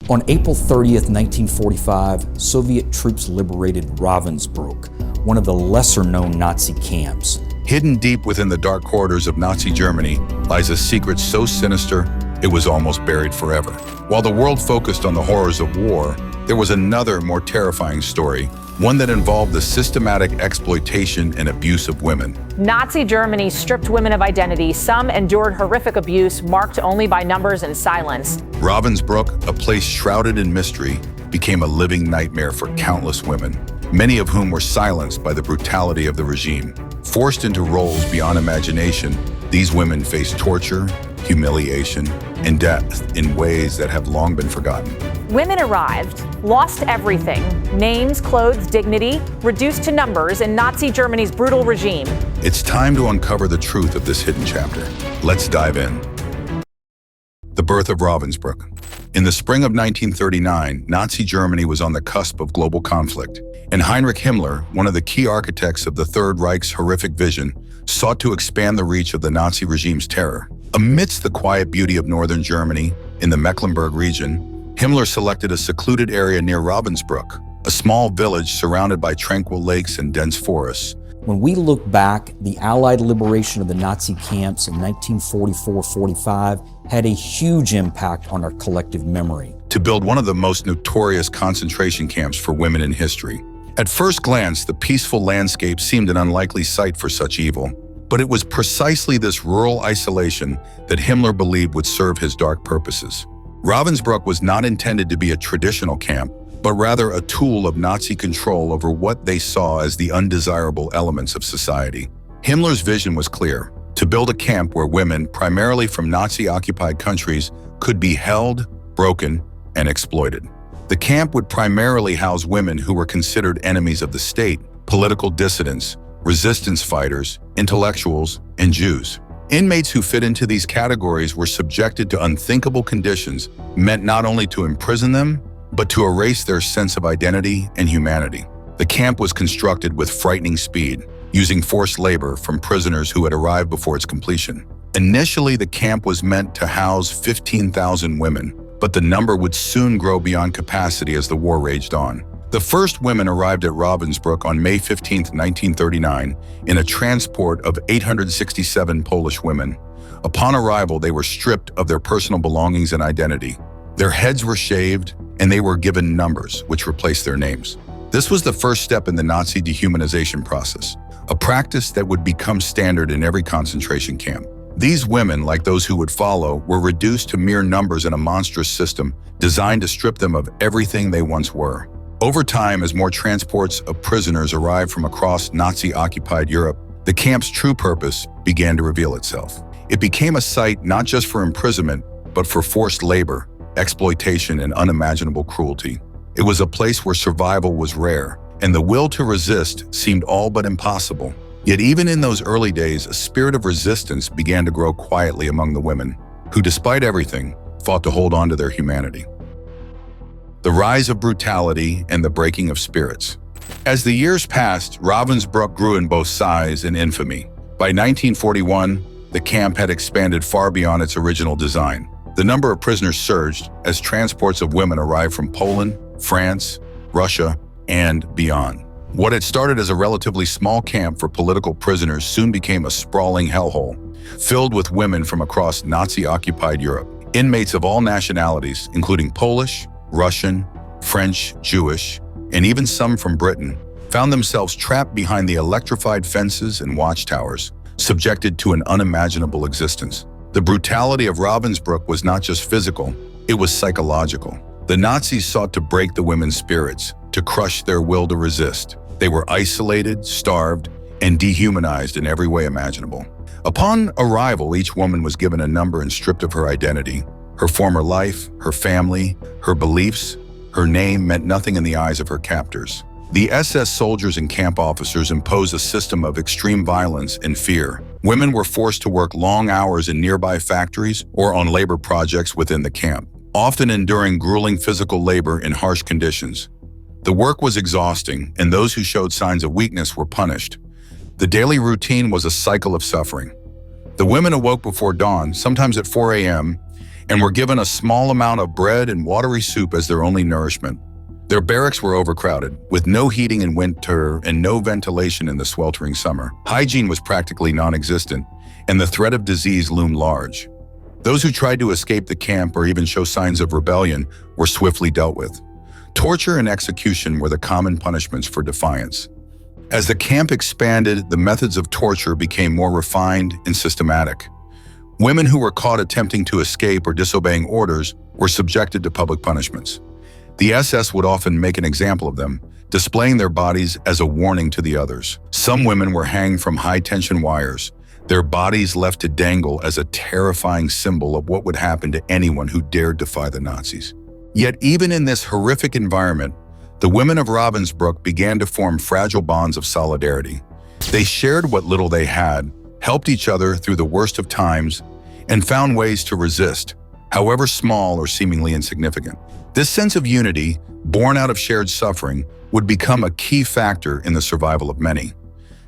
On April 30th, 1945, Soviet troops liberated Ravensbrück, one of the lesser-known Nazi camps. Hidden deep within the dark corridors of Nazi Germany lies a secret so sinister it was almost buried forever. While the world focused on the horrors of war, there was another more terrifying story, one that involved the systematic exploitation and abuse of women. Nazi Germany stripped women of identity. Some endured horrific abuse marked only by numbers and silence. Ravensbrück, a place shrouded in mystery, became a living nightmare for countless women, many of whom were silenced by the brutality of the regime. Forced into roles beyond imagination, these women faced torture, humiliation, and death in ways that have long been forgotten. Women arrived, lost everything, names, clothes, dignity, reduced to numbers in Nazi Germany's brutal regime. It's time to uncover the truth of this hidden chapter. Let's dive in. The birth of Ravensbrück. In the spring of 1939, Nazi Germany was on the cusp of global conflict, and Heinrich Himmler, one of the key architects of the Third Reich's horrific vision, sought to expand the reach of the Nazi regime's terror. Amidst the quiet beauty of northern Germany, in the Mecklenburg region, Himmler selected a secluded area near Ravensbrück, a small village surrounded by tranquil lakes and dense forests. When we look back, the Allied liberation of the Nazi camps in 1944-45 had a huge impact on our collective memory. To build one of the most notorious concentration camps for women in history. At first glance, the peaceful landscape seemed an unlikely site for such evil. But it was precisely this rural isolation that Himmler believed would serve his dark purposes. Ravensbrück was not intended to be a traditional camp, but rather a tool of Nazi control over what they saw as the undesirable elements of society. Himmler's vision was clear: to build a camp where women, primarily from Nazi-occupied countries, could be held, broken, and exploited. The camp would primarily house women who were considered enemies of the state, political dissidents, resistance fighters, intellectuals, and Jews. Inmates who fit into these categories were subjected to unthinkable conditions meant not only to imprison them, but to erase their sense of identity and humanity. The camp was constructed with frightening speed, using forced labor from prisoners who had arrived before its completion. Initially, the camp was meant to house 15,000 women, but the number would soon grow beyond capacity as the war raged on. The first women arrived at Ravensbrück on May 15, 1939, in a transport of 867 Polish women. Upon arrival, they were stripped of their personal belongings and identity. Their heads were shaved, and they were given numbers, which replaced their names. This was the first step in the Nazi dehumanization process, a practice that would become standard in every concentration camp. These women, like those who would follow, were reduced to mere numbers in a monstrous system designed to strip them of everything they once were. Over time, as more transports of prisoners arrived from across Nazi-occupied Europe, the camp's true purpose began to reveal itself. It became a site not just for imprisonment, but for forced labor, exploitation, and unimaginable cruelty. It was a place where survival was rare, and the will to resist seemed all but impossible. Yet even in those early days, a spirit of resistance began to grow quietly among the women, who, despite everything, fought to hold on to their humanity. The rise of brutality and the breaking of spirits. As the years passed, Ravensbrück grew in both size and infamy. By 1941, the camp had expanded far beyond its original design. The number of prisoners surged as transports of women arrived from Poland, France, Russia, and beyond. What had started as a relatively small camp for political prisoners soon became a sprawling hellhole, filled with women from across Nazi-occupied Europe. Inmates of all nationalities, including Polish, Russian, French, Jewish, and even some from Britain, found themselves trapped behind the electrified fences and watchtowers, subjected to an unimaginable existence. The brutality of Ravensbrück was not just physical, it was psychological. The Nazis sought to break the women's spirits, to crush their will to resist. They were isolated, starved, and dehumanized in every way imaginable. Upon arrival, each woman was given a number and stripped of her identity. Her former life, her family, her beliefs, her name meant nothing in the eyes of her captors. The SS soldiers and camp officers imposed a system of extreme violence and fear. Women were forced to work long hours in nearby factories or on labor projects within the camp, often enduring grueling physical labor in harsh conditions. The work was exhausting, and those who showed signs of weakness were punished. The daily routine was a cycle of suffering. The women awoke before dawn, sometimes at 4 a.m., and were given a small amount of bread and watery soup as their only nourishment. Their barracks were overcrowded, with no heating in winter and no ventilation in the sweltering summer. Hygiene was practically non-existent, and the threat of disease loomed large. Those who tried to escape the camp or even show signs of rebellion were swiftly dealt with. Torture and execution were the common punishments for defiance. As the camp expanded, the methods of torture became more refined and systematic. Women who were caught attempting to escape or disobeying orders were subjected to public punishments. The SS would often make an example of them, displaying their bodies as a warning to the others. Some women were hanged from high-tension wires, their bodies left to dangle as a terrifying symbol of what would happen to anyone who dared defy the Nazis. Yet even in this horrific environment, the women of Ravensbrück began to form fragile bonds of solidarity. They shared what little they had, helped each other through the worst of times, and found ways to resist, however small or seemingly insignificant. This sense of unity, born out of shared suffering, would become a key factor in the survival of many.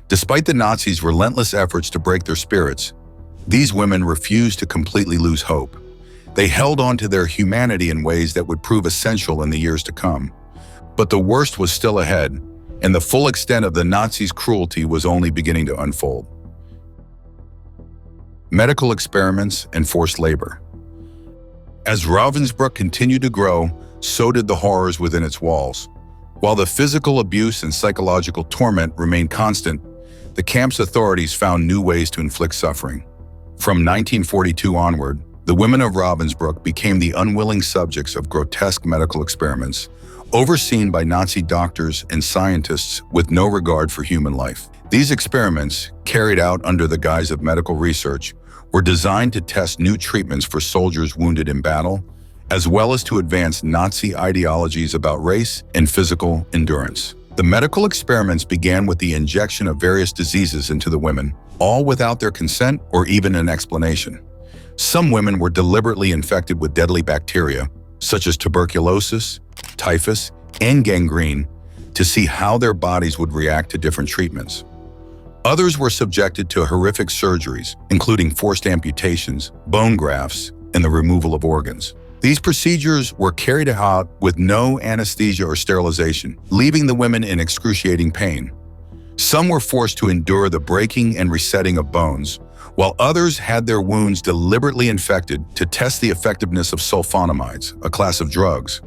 Despite the Nazis' relentless efforts to break their spirits, these women refused to completely lose hope. They held on to their humanity in ways that would prove essential in the years to come. But the worst was still ahead, and the full extent of the Nazis' cruelty was only beginning to unfold. Medical experiments and forced labor. As Ravensbrück continued to grow, so did the horrors within its walls. While the physical abuse and psychological torment remained constant, the camp's authorities found new ways to inflict suffering. From 1942 onward, the women of Ravensbrück became the unwilling subjects of grotesque medical experiments, overseen by Nazi doctors and scientists with no regard for human life. These experiments, carried out under the guise of medical research, were designed to test new treatments for soldiers wounded in battle, as well as to advance Nazi ideologies about race and physical endurance. The medical experiments began with the injection of various diseases into the women, all without their consent or even an explanation. Some women were deliberately infected with deadly bacteria, such as tuberculosis, typhus, and gangrene, to see how their bodies would react to different treatments. Others were subjected to horrific surgeries, including forced amputations, bone grafts, and the removal of organs. These procedures were carried out with no anesthesia or sterilization, leaving the women in excruciating pain. Some were forced to endure the breaking and resetting of bones, while others had their wounds deliberately infected to test the effectiveness of sulfonamides, a class of drugs.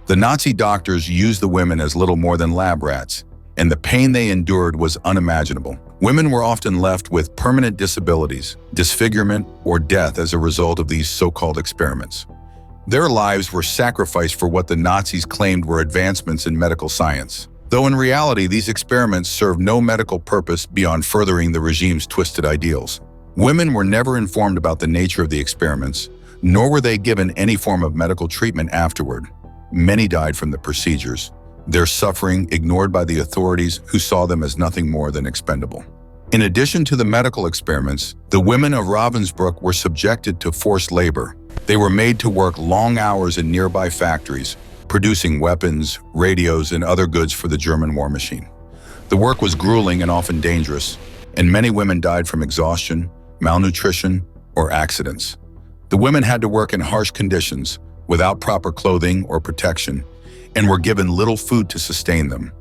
The Nazi doctors used the women as little more than lab rats, and the pain they endured was unimaginable. Women were often left with permanent disabilities, disfigurement, or death as a result of these so-called experiments. Their lives were sacrificed for what the Nazis claimed were advancements in medical science, though in reality these experiments served no medical purpose beyond furthering the regime's twisted ideals. Women were never informed about the nature of the experiments, nor were they given any form of medical treatment afterward. Many died from the procedures, their suffering ignored by the authorities who saw them as nothing more than expendable. In addition to the medical experiments, the women of Ravensbrück were subjected to forced labor. They were made to work long hours in nearby factories, producing weapons, radios, and other goods for the German war machine. The work was grueling and often dangerous, and many women died from exhaustion, malnutrition, or accidents. The women had to work in harsh conditions, without proper clothing or protection, and were given little food to sustain them.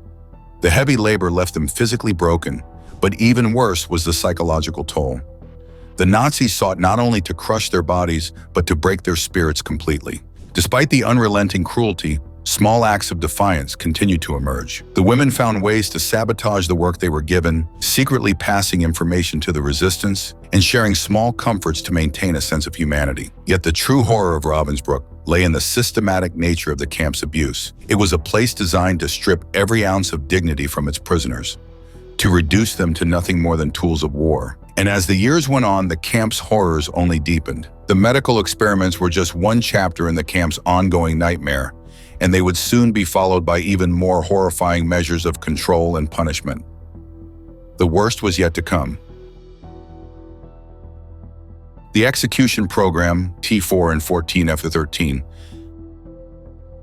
The heavy labor left them physically broken, but even worse was the psychological toll. The Nazis sought not only to crush their bodies, but to break their spirits completely. Despite the unrelenting cruelty, small acts of defiance continued to emerge. The women found ways to sabotage the work they were given, secretly passing information to the resistance, and sharing small comforts to maintain a sense of humanity. Yet the true horror of Ravensbrück lay in the systematic nature of the camp's abuse. It was a place designed to strip every ounce of dignity from its prisoners, to reduce them to nothing more than tools of war. And as the years went on, the camp's horrors only deepened. The medical experiments were just one chapter in the camp's ongoing nightmare, and they would soon be followed by even more horrifying measures of control and punishment. The worst was yet to come. The execution program, T4 and 14F13.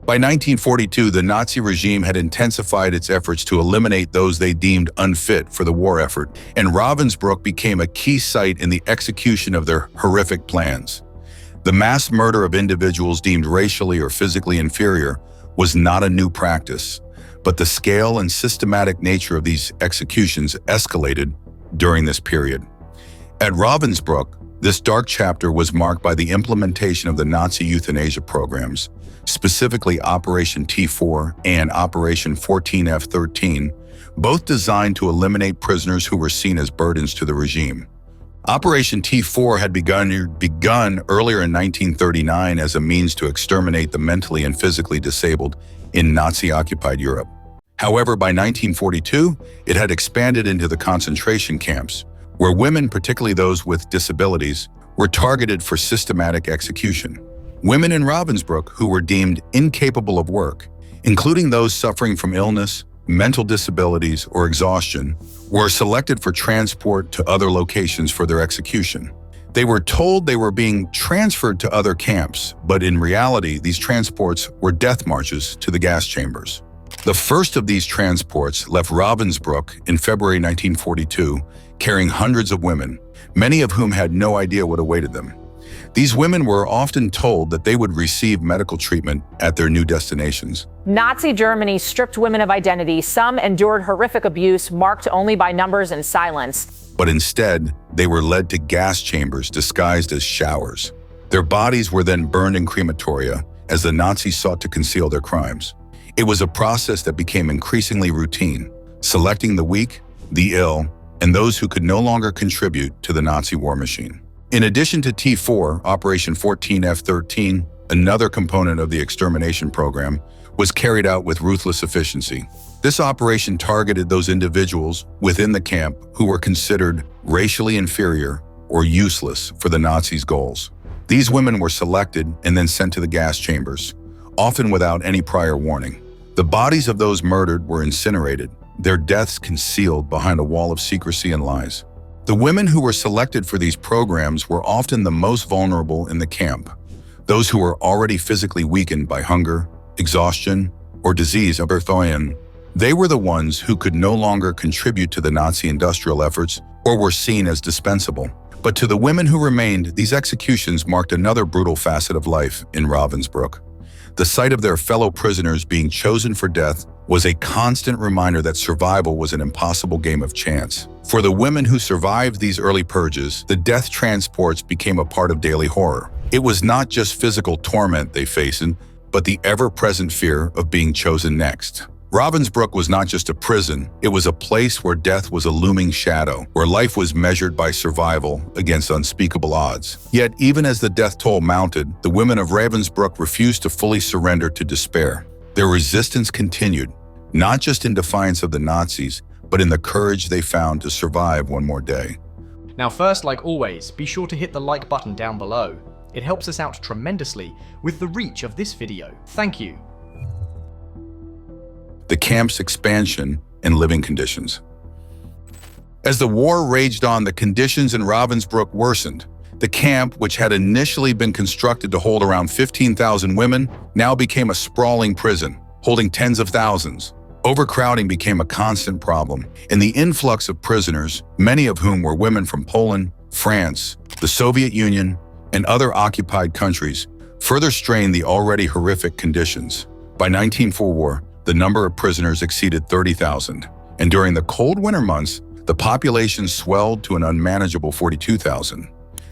By 1942, the Nazi regime had intensified its efforts to eliminate those they deemed unfit for the war effort, and Ravensbrück became a key site in the execution of their horrific plans. The mass murder of individuals deemed racially or physically inferior was not a new practice, but the scale and systematic nature of these executions escalated during this period. At Ravensbrück, this dark chapter was marked by the implementation of the Nazi euthanasia programs, specifically Operation T4 and Operation 14F13, both designed to eliminate prisoners who were seen as burdens to the regime. Operation T4 had begun earlier in 1939 as a means to exterminate the mentally and physically disabled in Nazi-occupied Europe. However, by 1942, it had expanded into the concentration camps, where women, particularly those with disabilities, were targeted for systematic execution. Women in Ravensbrück who were deemed incapable of work, including those suffering from illness, mental disabilities, or exhaustion, were selected for transport to other locations for their execution. They were told they were being transferred to other camps, but in reality, these transports were death marches to the gas chambers. The first of these transports left Ravensbrück in February 1942, carrying hundreds of women, many of whom had no idea what awaited them. These women were often told that they would receive medical treatment at their new destinations. Nazi Germany stripped women of identity. Some endured horrific abuse marked only by numbers and silence. But instead, they were led to gas chambers disguised as showers. Their bodies were then burned in crematoria as the Nazis sought to conceal their crimes. It was a process that became increasingly routine, selecting the weak, the ill, and those who could no longer contribute to the Nazi war machine. In addition to T4, Operation 14F13, another component of the extermination program, was carried out with ruthless efficiency. This operation targeted those individuals within the camp who were considered racially inferior or useless for the Nazis' goals. These women were selected and then sent to the gas chambers, often without any prior warning. The bodies of those murdered were incinerated, their deaths concealed behind a wall of secrecy and lies. The women who were selected for these programs were often the most vulnerable in the camp, those who were already physically weakened by hunger, exhaustion, or disease of Earthoian. They were the ones who could no longer contribute to the Nazi industrial efforts or were seen as dispensable. But to the women who remained, these executions marked another brutal facet of life in Ravensbrück. The sight of their fellow prisoners being chosen for death was a constant reminder that survival was an impossible game of chance. For the women who survived these early purges, the death transports became a part of daily horror. It was not just physical torment they faced, but the ever-present fear of being chosen next. Ravensbrück was not just a prison, it was a place where death was a looming shadow, where life was measured by survival against unspeakable odds. Yet, even as the death toll mounted, the women of Ravensbrück refused to fully surrender to despair. Their resistance continued, not just in defiance of the Nazis, but in the courage they found to survive one more day. Now first, like always, be sure to hit the like button down below. It helps us out tremendously with the reach of this video. Thank you. The camp's expansion and living conditions. As the war raged on, the conditions in Ravensbrück worsened. The camp, which had initially been constructed to hold around 15,000 women, now became a sprawling prison, holding tens of thousands. Overcrowding became a constant problem, and the influx of prisoners, many of whom were women from Poland, France, the Soviet Union, and other occupied countries, further strained the already horrific conditions. By 1944, the number of prisoners exceeded 30,000, and during the cold winter months, the population swelled to an unmanageable 42,000.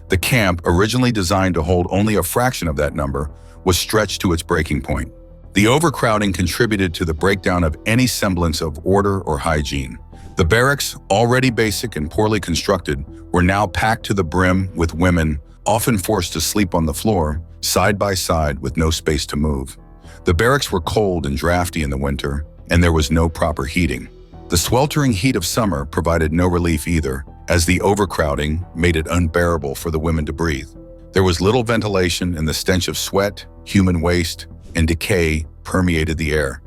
The camp, originally designed to hold only a fraction of that number, was stretched to its breaking point. The overcrowding contributed to the breakdown of any semblance of order or hygiene. The barracks, already basic and poorly constructed, were now packed to the brim with women, often forced to sleep on the floor, side by side with no space to move. The barracks were cold and drafty in the winter, and there was no proper heating. The sweltering heat of summer provided no relief either, as the overcrowding made it unbearable for the women to breathe. There was little ventilation, and the stench of sweat, human waste, and decay permeated the air.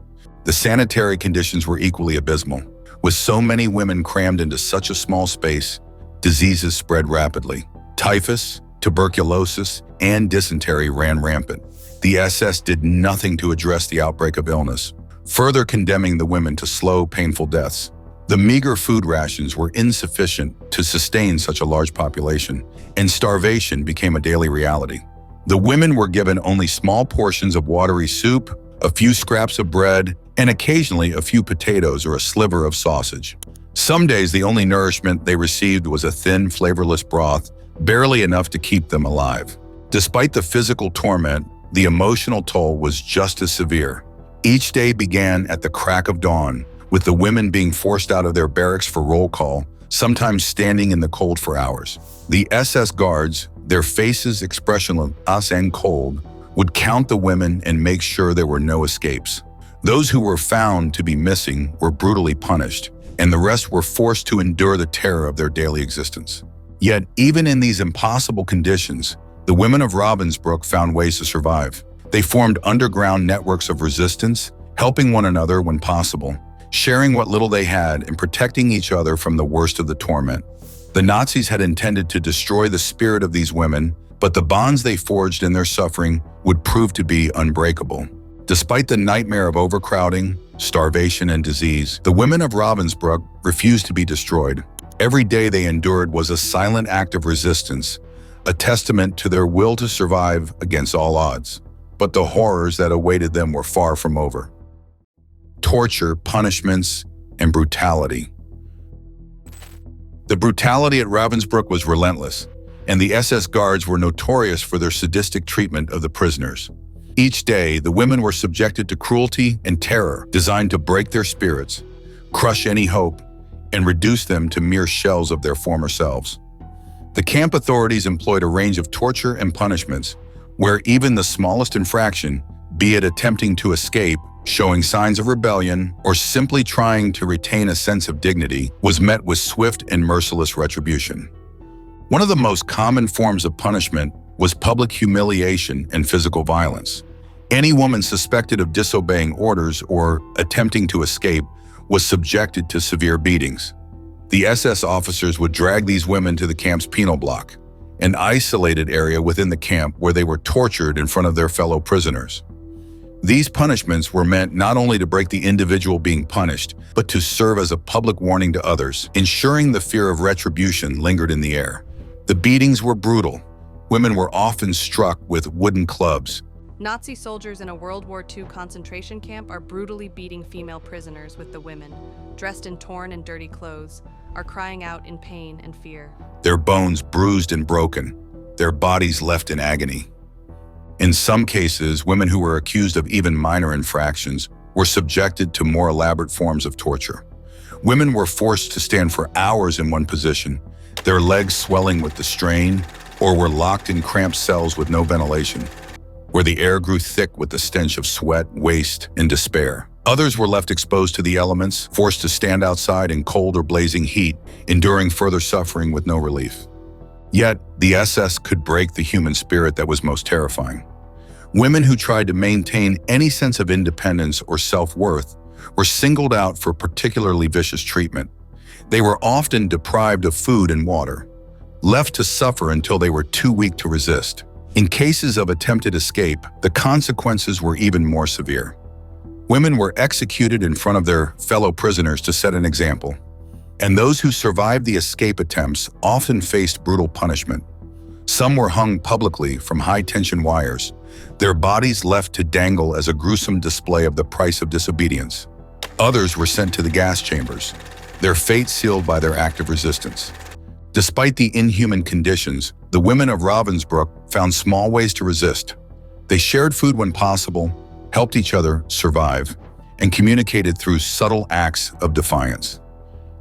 The sanitary conditions were equally abysmal. With so many women crammed into such a small space, diseases spread rapidly. Typhus, tuberculosis, and dysentery ran rampant. The SS did nothing to address the outbreak of illness, further condemning the women to slow, painful deaths. The meager food rations were insufficient to sustain such a large population, and starvation became a daily reality. The women were given only small portions of watery soup, a few scraps of bread, and occasionally a few potatoes or a sliver of sausage. Some days the only nourishment they received was a thin, flavorless broth, barely enough to keep them alive. Despite the physical torment, the emotional toll was just as severe. Each day began at the crack of dawn, with the women being forced out of their barracks for roll call, sometimes standing in the cold for hours. The SS guards, their faces expressionless and cold, would count the women and make sure there were no escapes. Those who were found to be missing were brutally punished, and the rest were forced to endure the terror of their daily existence. Yet, even in these impossible conditions, the women of Ravensbrück found ways to survive. They formed underground networks of resistance, helping one another when possible, sharing what little they had and protecting each other from the worst of the torment. The Nazis had intended to destroy the spirit of these women, but the bonds they forged in their suffering would prove to be unbreakable. Despite the nightmare of overcrowding, starvation, and disease, the women of Ravensbrück refused to be destroyed. Every day they endured was a silent act of resistance, a testament to their will to survive against all odds. But the horrors that awaited them were far from over. Torture, punishments, and brutality. The brutality at Ravensbrück was relentless, and the SS guards were notorious for their sadistic treatment of the prisoners. Each day, the women were subjected to cruelty and terror designed to break their spirits, crush any hope, and reduce them to mere shells of their former selves. The camp authorities employed a range of torture and punishments, where even the smallest infraction, be it attempting to escape, showing signs of rebellion, or simply trying to retain a sense of dignity, was met with swift and merciless retribution. One of the most common forms of punishment was public humiliation and physical violence. Any woman suspected of disobeying orders or attempting to escape was subjected to severe beatings. The SS officers would drag these women to the camp's penal block, an isolated area within the camp where they were tortured in front of their fellow prisoners. These punishments were meant not only to break the individual being punished, but to serve as a public warning to others, ensuring the fear of retribution lingered in the air. The beatings were brutal. Women were often struck with wooden clubs. Nazi soldiers in a World War II concentration camp are brutally beating female prisoners with the women, dressed in torn and dirty clothes, are crying out in pain and fear. Their bones bruised and broken, their bodies left in agony. In some cases, women who were accused of even minor infractions were subjected to more elaborate forms of torture. Women were forced to stand for hours in one position, their legs swelling with the strain, or were locked in cramped cells with no ventilation, where the air grew thick with the stench of sweat, waste, and despair. Others were left exposed to the elements, forced to stand outside in cold or blazing heat, enduring further suffering with no relief. Yet, the SS could break the human spirit that was most terrifying. Women who tried to maintain any sense of independence or self-worth were singled out for particularly vicious treatment. They were often deprived of food and water, left to suffer until they were too weak to resist. In cases of attempted escape, the consequences were even more severe. Women were executed in front of their fellow prisoners to set an example, and those who survived the escape attempts often faced brutal punishment. Some were hung publicly from high-tension wires, their bodies left to dangle as a gruesome display of the price of disobedience. Others were sent to the gas chambers, their fate sealed by their act of resistance. Despite the inhuman conditions, the women of Ravensbrück found small ways to resist. They shared food when possible, helped each other survive, and communicated through subtle acts of defiance.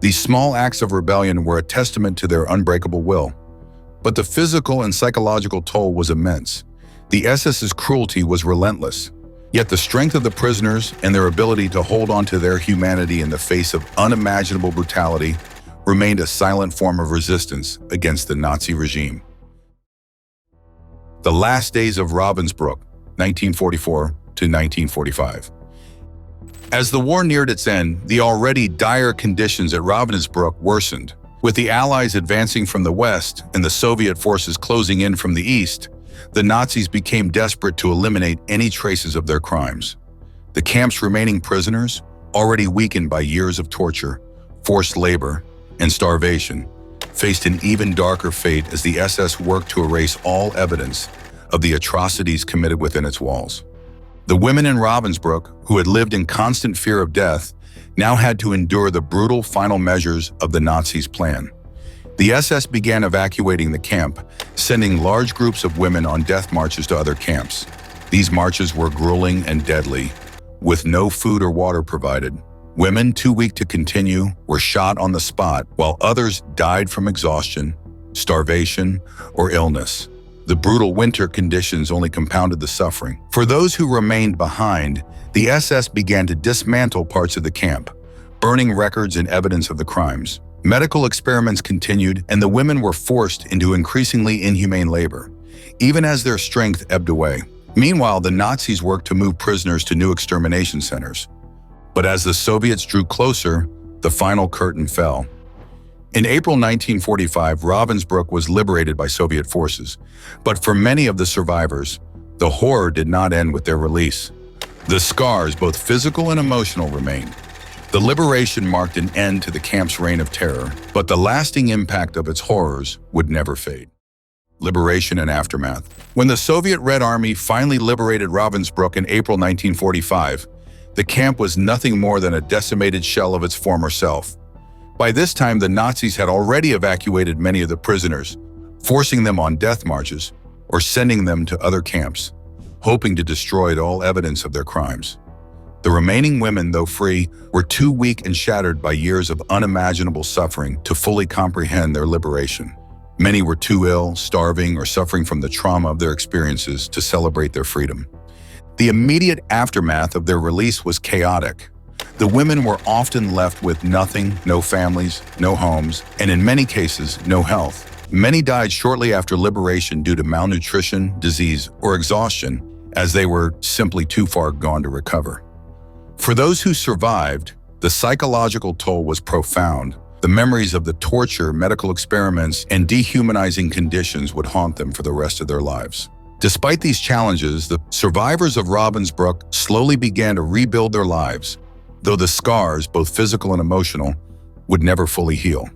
These small acts of rebellion were a testament to their unbreakable will. But the physical and psychological toll was immense. The SS's cruelty was relentless, yet the strength of the prisoners and their ability to hold on to their humanity in the face of unimaginable brutality remained a silent form of resistance against the Nazi regime. The last days of Ravensbrück, 1944 to 1945. As the war neared its end, the already dire conditions at Ravensbrück worsened. With the Allies advancing from the west and the Soviet forces closing in from the east, the Nazis became desperate to eliminate any traces of their crimes. The camp's remaining prisoners, already weakened by years of torture, forced labor, and starvation, faced an even darker fate as the SS worked to erase all evidence of the atrocities committed within its walls. The women in Ravensbrück, who had lived in constant fear of death, now had to endure the brutal final measures of the Nazis' plan. The SS began evacuating the camp, sending large groups of women on death marches to other camps. These marches were grueling and deadly, with no food or water provided. Women, too weak to continue, were shot on the spot, while others died from exhaustion, starvation, or illness. The brutal winter conditions only compounded the suffering. For those who remained behind, the SS began to dismantle parts of the camp, burning records and evidence of the crimes. Medical experiments continued, and the women were forced into increasingly inhumane labor, even as their strength ebbed away. Meanwhile, the Nazis worked to move prisoners to new extermination centers. But as the Soviets drew closer, the final curtain fell. In April 1945, Ravensbrück was liberated by Soviet forces, but for many of the survivors, the horror did not end with their release. The scars, both physical and emotional, remained. The liberation marked an end to the camp's reign of terror, but the lasting impact of its horrors would never fade. Liberation and aftermath. When the Soviet Red Army finally liberated Ravensbrück in April 1945, the camp was nothing more than a decimated shell of its former self. By this time, the Nazis had already evacuated many of the prisoners, forcing them on death marches or sending them to other camps, hoping to destroy all evidence of their crimes. The remaining women, though free, were too weak and shattered by years of unimaginable suffering to fully comprehend their liberation. Many were too ill, starving, or suffering from the trauma of their experiences to celebrate their freedom. The immediate aftermath of their release was chaotic. The women were often left with nothing, no families, no homes, and in many cases, no health. Many died shortly after liberation due to malnutrition, disease, or exhaustion, as they were simply too far gone to recover. For those who survived, the psychological toll was profound. The memories of the torture, medical experiments, and dehumanizing conditions would haunt them for the rest of their lives. Despite these challenges, the survivors of Ravensbrück slowly began to rebuild their lives, though the scars, both physical and emotional, would never fully heal.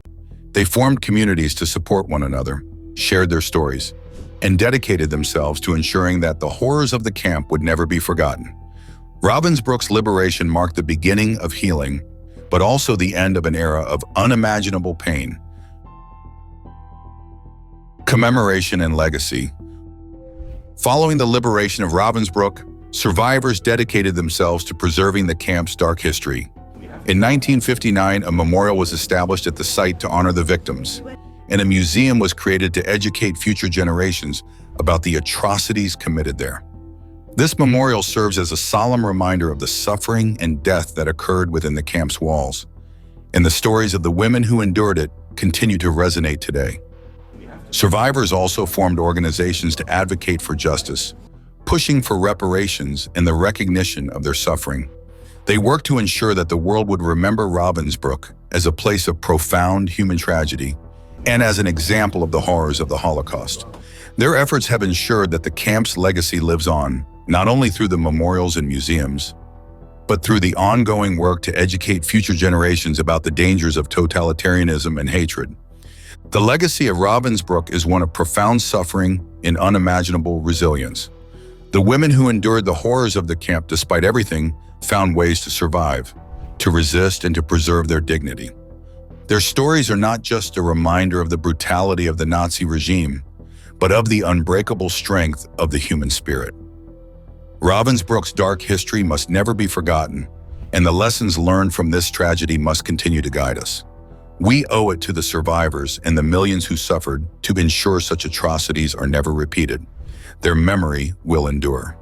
They formed communities to support one another, shared their stories, and dedicated themselves to ensuring that the horrors of the camp would never be forgotten. Ravensbrück's liberation marked the beginning of healing, but also the end of an era of unimaginable pain. Commemoration and legacy. Following the liberation of Ravensbrück, survivors dedicated themselves to preserving the camp's dark history. In 1959, a memorial was established at the site to honor the victims, and a museum was created to educate future generations about the atrocities committed there. This memorial serves as a solemn reminder of the suffering and death that occurred within the camp's walls, and the stories of the women who endured it continue to resonate today. Survivors also formed organizations to advocate for justice, pushing for reparations and the recognition of their suffering. They worked to ensure that the world would remember Ravensbrück as a place of profound human tragedy and as an example of the horrors of the Holocaust. Their efforts have ensured that the camp's legacy lives on, not only through the memorials and museums, but through the ongoing work to educate future generations about the dangers of totalitarianism and hatred. The legacy of Ravensbrück is one of profound suffering and unimaginable resilience. The women who endured the horrors of the camp despite everything found ways to survive, to resist, and to preserve their dignity. Their stories are not just a reminder of the brutality of the Nazi regime, but of the unbreakable strength of the human spirit. Ravensbrück's dark history must never be forgotten, and the lessons learned from this tragedy must continue to guide us. We owe it to the survivors and the millions who suffered to ensure such atrocities are never repeated. Their memory will endure.